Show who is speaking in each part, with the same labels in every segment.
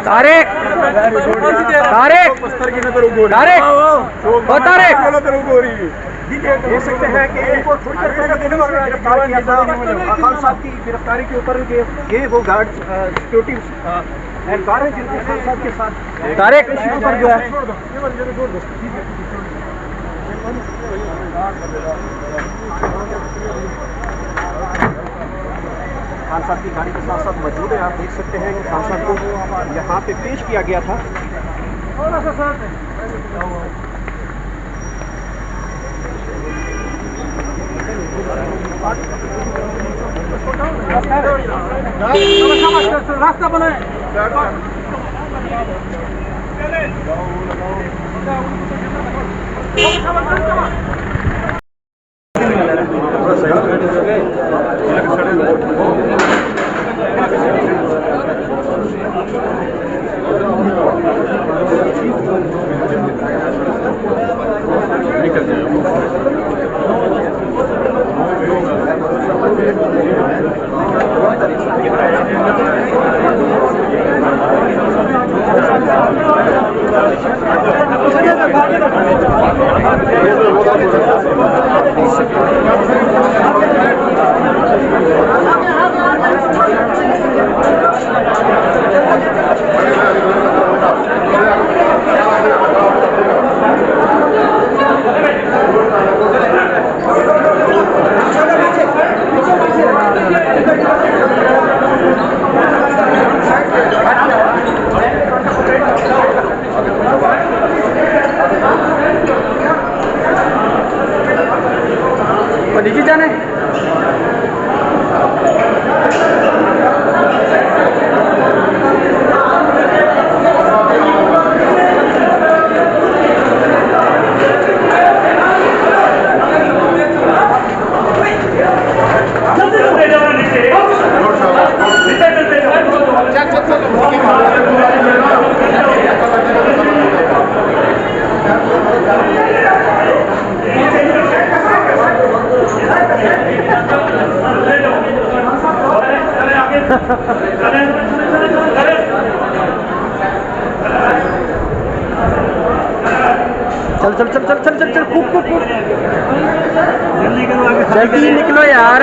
Speaker 1: तारिक तारिक तारिक ओ तारिक
Speaker 2: देख सकते हैं कि थोड़ी देर पहले गिरफ्तार किया था खान साहब की गिरफ्तारी के ऊपर ये वो गार्ड सिक्योरिटी एहलकार है जिनके खान साहब के साथ
Speaker 1: तारिक
Speaker 2: ऊपर जो है खान साहब की गाड़ी के साथ साथ मौजूद है। आप देख सकते हैं कि खान साहब को यहाँ पे पेश किया गया था। रास्ता बनाए
Speaker 1: नीचे जाने चल चल चल चल चल चल चल कूद कूद कूद जल्दी निकलो यार।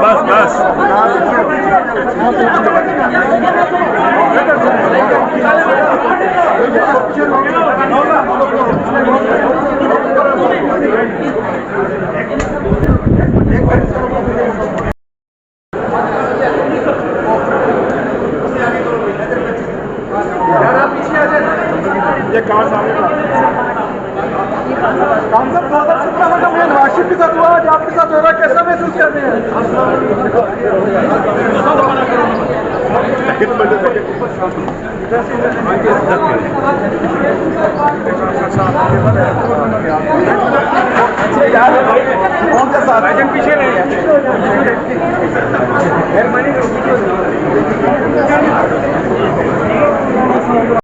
Speaker 3: बस बस ये कहाँ सामने
Speaker 2: साहब 2017 में जब ये राशिद के साथ हुआ, आज आपके साथ हो रहा है, कैसा महसूस कर रहे हैं?
Speaker 1: पीछे नहीं